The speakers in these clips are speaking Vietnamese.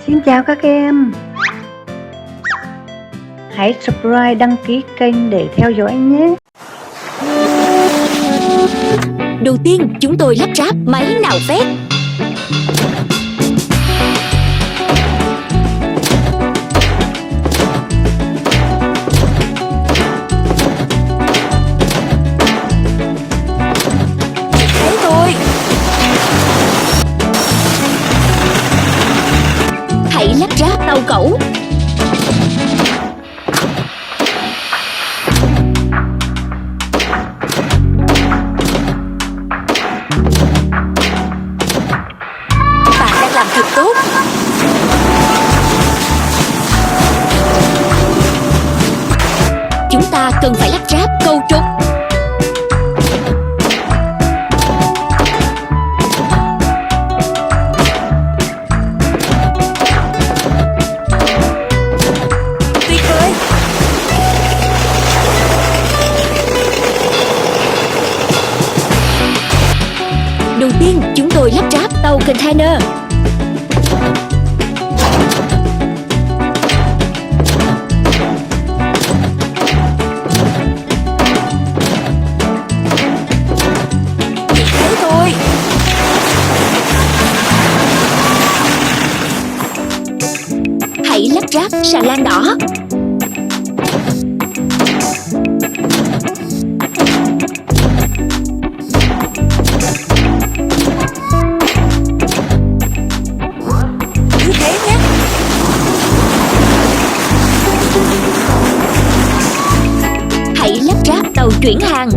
Xin chào các em. Hãy subscribe đăng ký kênh để theo dõi nhé. Đầu tiên chúng tôi lắp ráp máy nạo vét. Thế thôi. Hãy lắp ráp tàu cẩu. Bạn đang làm thật tốt. Chúng ta cần phải lắp ráp cầu trục. Tuyệt vời. Đầu tiên chúng tôi lắp ráp tàu container. Thế thôi. Hãy lắp ráp xà lan đỏ. Cứ thế nhé. Hãy lắp ráp tàu chuyển hàng.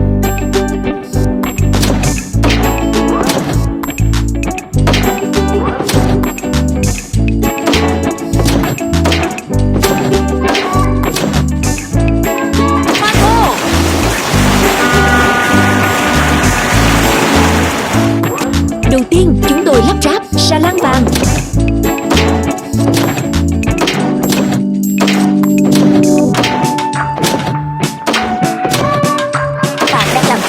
Marco. Đầu tiên chúng tôi lắp ráp xà lan vàng. Bạn đang làm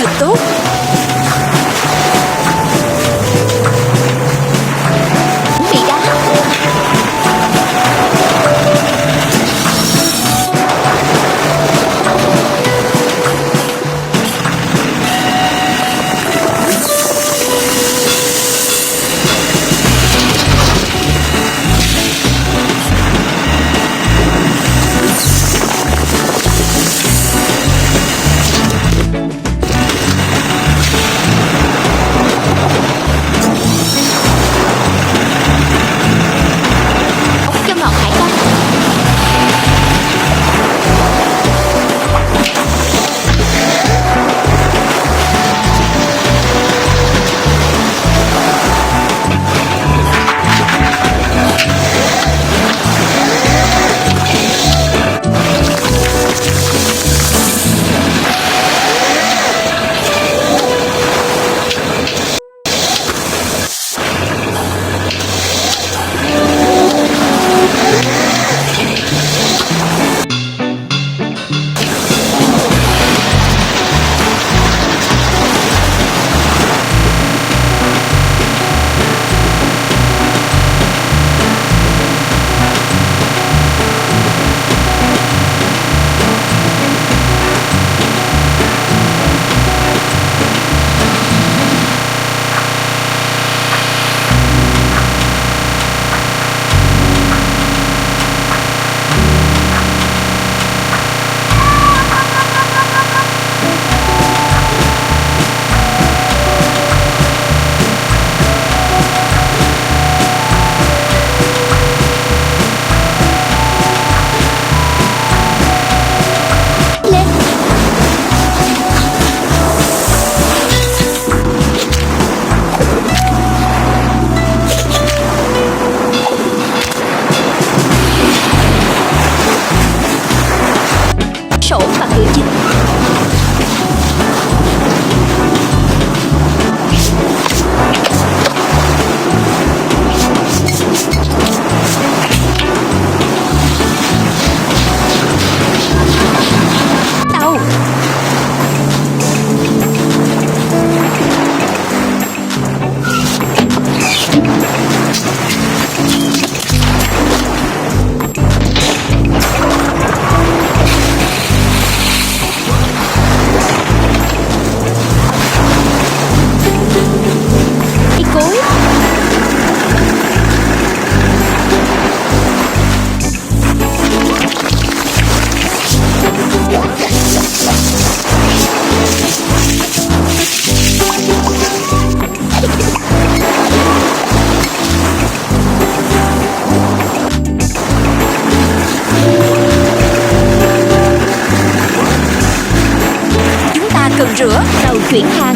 chuyển hàng.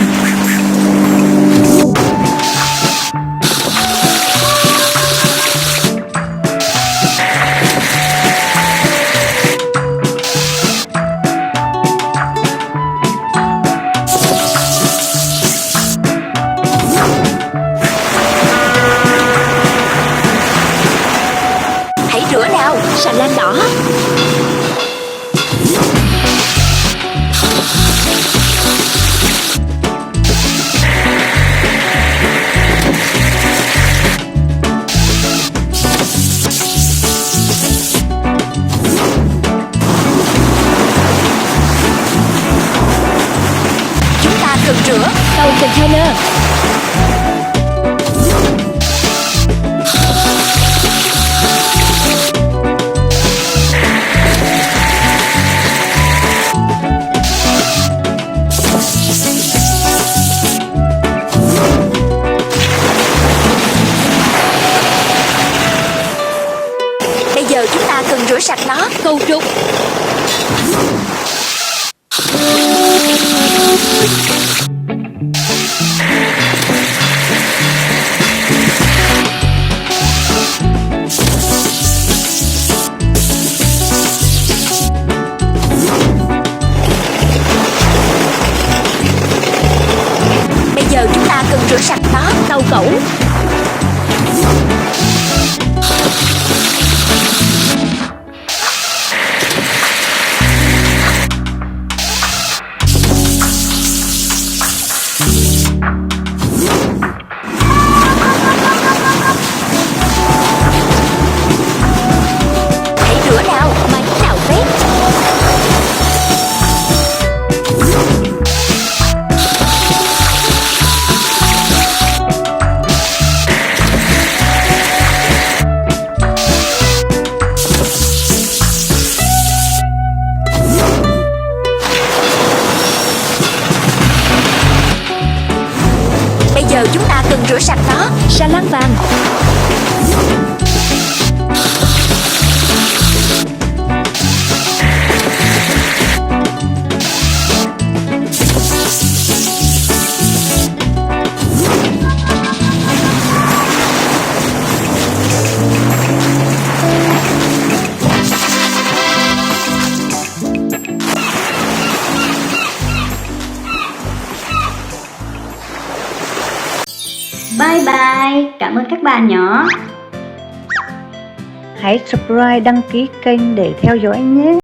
Hãy rửa nào, xà lan đỏ. Chúng ta cần rửa tàu container. Bây giờ chúng ta cần rửa sạch nó. Cầu trục. Bây giờ chúng ta cần rửa sạch nó. Tàu cẩu. Hãy rửa nào, máy nào phép. Bây giờ chúng ta cần rửa sạch nó. Xà lan vàng. Bye bye, cảm ơn các bạn nhỏ. Hãy subscribe đăng ký kênh để theo dõi nhé.